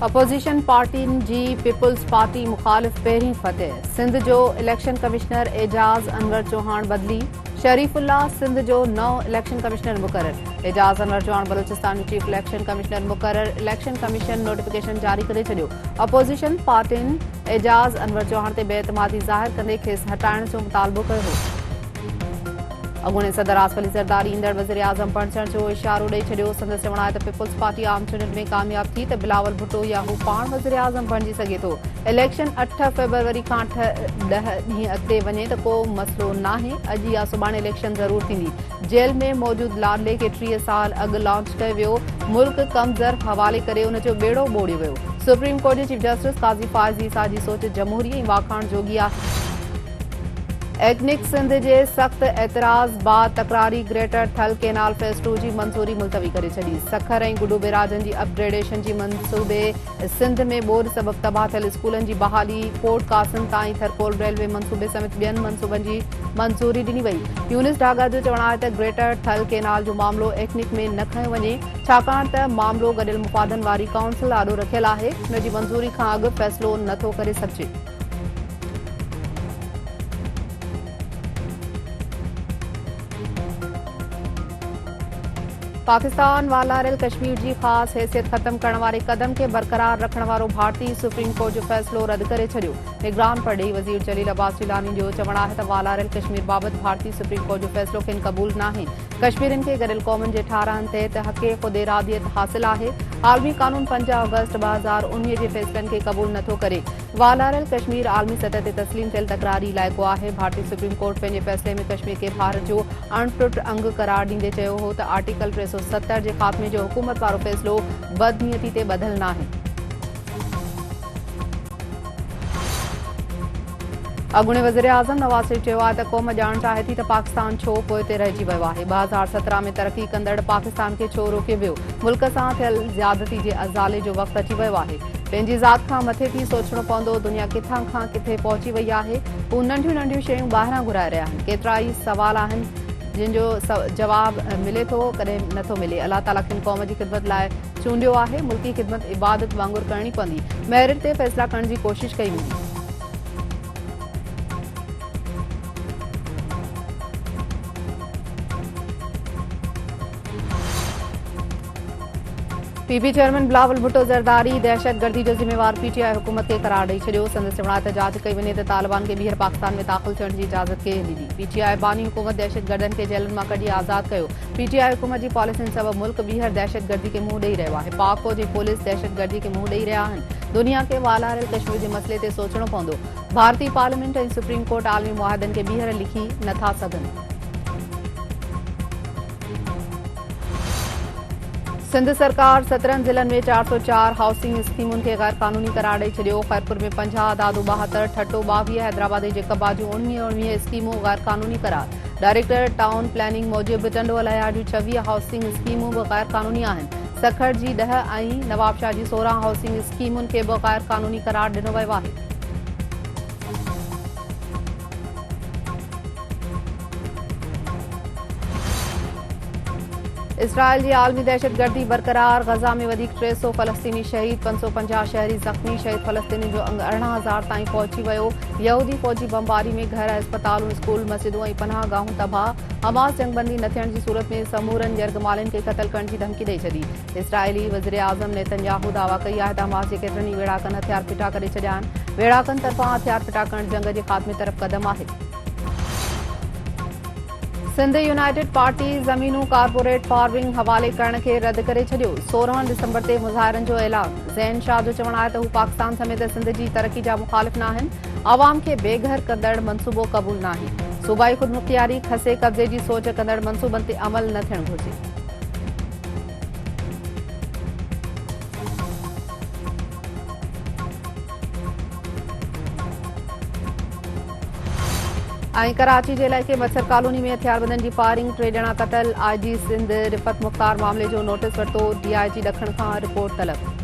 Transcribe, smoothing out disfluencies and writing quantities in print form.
Opposition पार्टियुनि जी people's party मुखालिफ़ पहिरीं फतेह। सिंध जो इलेक्शन कमिश्नर एजाज़ अनवर चौहान बदिली। शरीफुल्ला सिंध जो नओं इलेक्शन कमिश्नर मुक़रर। एजाज़ अनवर चौहान बलूचिस्तान जो चीफ इलेक्शन कमिश्नर मुक़रर। इलेक्शन कमीशन नोटिफिकेशन जारी करे छॾियो। अपोजिशन पार्टियुनि एजाज़ अनवर चौहान ते बेएतमादी ज़ाहिर कंदे खेसि हटाइण जो मुतालबो कयो हो। अॻूणे सदर आसिफ अली ज़रदारी ईंदड़ वज़ीर आज़म बणजण जो इशारो ॾेई छॾियो। संदसि चवण आहे त पीपुल्स पार्टी आम चूंडुनि में कामयाब थी त बिलावल भुट्टो या हू पाण वज़ीर आज़म बणिजी सघे थो। इलेक्शन 8 फ़रवरी खां 10 ॾींहं अॻिते वञे त को मसइलो नाहे। अॼु या सुभाणे इलेक्शन ज़रूर थींदी। जेल में मौजूदु लाडले खे 30 साल अॻु लॉन्च कयो वियो। मुल्क कम ज़र्फ़ हवाले करे उन जो ॿेड़ो ॿोड़ियो वियो। सुप्रीम कोर्ट जे चीफ जस्टिस काज़ी फ़ाइज़ ईसा जी सोच जमहूरी ऐं वाखाण जोगी आहे। एग्निक सिंध जे सख़्त एतिराज़ बाद तकरारी ग्रेटर थल केनाल फेज़ 2 जी मंज़ूरी मुलतवी करे छॾी। सखर ऐं गुडू बैराजनि जी अपग्रेडेशन जी मंसूबे, सिंध में ॿोॾि सबबि तबाह थियल स्कूलनि जी बहाली, पोर्ट कासिम ताईं थरकोल रेलवे मंसूबे समेत ॿियनि मंसूबनि जी मंज़ूरी ॾिनी वई। यूनिस डागा जो चवणु आहे त ग्रेटर थल केनाल जो मामिलो एग्निक में न खंयो वञे, छाकाणि त मामिलो गॾियल मुफ़ादनि वारी काउंसिल आॾो रखियल आहे। हुन जी मंज़ूरी खां अॻु फ़ैसिलो नथो करे सघिजे। पाकिस्तान वालारियल कश्मीर जी ख़ासि हैसियत ख़त्म करण वारे क़दम खे बरक़रार रखण वारो भारतीय सुप्रीम कोर्ट जो फ़ैसिलो रद्द करे छॾियो। निगरान परॾेही वज़ीर जलील अब्बास जिलानी जो चवणु आहे त वालारियल कश्मीर बाबति भारतीय सुप्रीम कोर्ट जो फ़ैसिलो खेनि क़बूल नाहे। कश्मीरियुनि खे गॾियल क़ौमुनि जे 18 तहत हक़े ख़ुद इरादियत हासिल आहे। आलमी क़ानून 5 अगस्त 2019 जे फ़ैसिलनि खे क़बूल नथो करे। वालारियल कश्मीर आलमी सतह ते तस्लीम थियल तकरारी इलाइक़ो आहे। भारतीय सुप्रीम कोर्ट पंहिंजे फ़ैसिले में कश्मीर खे भारत जो अणटुट अंग करार ॾींदे चयो हो त आर्टिकल 370 जे ख़ात्मे जो हुकूमत वारो फ़ैसिलो बदनीयती ते ॿधल नाहे। अॻूणे वज़ीर आज़म नवाज़ शरीफ़ चयो आहे त क़ौम ॼाणणु चाहे थी त पाकिस्तान छो पोइते रहिजी वियो आहे। 2017 में तरक़ी कंदड़ पाकिस्तान खे छो रोकियो वियो। मुल्क सां थियल ज़्यादती जे अज़ाले जो वक़्तु अची वियो आहे। पंहिंजी ज़ात खां मथे थी सोचणो पवंदो। दुनिया किथां खां किथे पहुची वई आहे। हू नंढियूं नंढियूं शयूं ॿाहिरां घुराए रहिया आहिनि। केतिरा ई सवाल आहिनि जिन जो जवाब मिले थो, कॾहिं नथो मिले। अलाह ताला खेनि क़ौम जी ख़िदमत लाइ चूंडियो आहे। मुल्की ख़िदमत इबादत वांगुरु करणी पवंदी। मेरिट ते फ़ैसिला करण जी कोशिश कई वेंदी। पीपी चेयरमैन बिलावल भुट्टो ज़रदारी दहशतगर्दी जो ज़िम्मेवार पीटीआई हुकूमत खे करार ॾेई छॾियो। संदसि चवण आहे त जांच कई वञे त तालिबान खे ॿीहर पाकिस्तान में दाख़िल थियण जी इजाज़त केरु ॾिनी। पीटीआई बानी हुकूमत दहशतगर्दनि खे जेलनि मां कढी आज़ादु कयो। पीटीआई हुकूमत जी पॉलिसियुनि सबबि मुल्क ॿीहर दहशतगर्दी खे मुंहुं ॾेई रहियो आहे। पाक फ़ौज ऐं पुलिस दहशतगर्दी खे मुंहुं ॾेई रहिया आहिनि। दुनिया खे वालारियल कश्मीर जे मसइले ते सोचणो पवंदो। भारतीय पार्लियामेंट ऐं सुप्रीम कोर्ट आलमी मुआहिदनि खे ॿीहर लिखी नथा सघनि। सिंध सरकार 17 ज़िलनि में 404 हाउसिंग स्कीमुनि खे गैर क़ानूनी करार ॾेई छॾियो। खैरपुर में 50, दादू 72, ठट्टो 22, हैदराबाद जे कबाजू 19 स्कीमूं गैर क़ानूनी करार। डायरेक्टर टाउन प्लानिंग मूजिबि टंडो अलाया जूं 26 हाउसिंग स्कीमूं बि गैर क़ानूनी आहिनि। सखर जी 10 ऐं नवाबशाह जी 16 हाउसिंग स्कीमुनि खे बि गैर क़ानूनी करार ॾिनो वियो आहे। इसराइल जी आलमी दहशतगर्दी बरक़रार। गज़ा में वधीक 300 फ़लस्तीनी शहीद, 550 शहरी ज़ख़्मी। शहीद फ़लस्तीनी जो अंग 18,000 ताईं पहुची वियो। यहूदी फ़ौजी बमबारी में घर, अस्पतालूं, स्कूल, मस्जिदूं ऐं पनाह गाहूं तबाह। हमास जंगबंदी न थियण जी सूरत में समूरनि यर्गमालिन खे क़तल करण जी धमकी ॾेई छॾी। इसराइली वज़ीर आज़म नेतन्याहू दावा कई आहे त हमास जे केतिरनि ई वेढ़ाकनि हथियार फिटा करे छॾिया आहिनि। वेढ़ाकनि तरफ़ां हथियार फिटा करण जंग जे ख़ात्मे तरफ़ क़दम आहे। सिंध यूनाइटेड पार्टी ज़मीनूं कारपोरेट फार्मिंग हवाले करण खे रद्द करे छॾियो। 16 दिसंबर ते मुज़ाहिरनि जो ऐलान। ज़ैन शाह जो चवणु आहे त हू पाकिस्तान समेत सिंध जी तरक़ी जा मुख़ालिफ़ न आहिनि। अवाम खे बेघर कंदड़ मंसूबो क़बूल न आहे। सूबाई ख़ुदमुख्तियारी, खसे कब्ज़े जी सोच कंदड़ मंसूबनि ते अमल न थियणु घुरिजे। ऐं कराची जे इलाइक़े मत्सर कॉलोनी में हथियारबंदनि जी फायरिंग, 3 ॼणा क़तल। आईजी सिंध रिफ़त मुख़्तार मामले जो नोटिस वरितो। डीआईजी ॾखण खां रिपोर्ट तलब।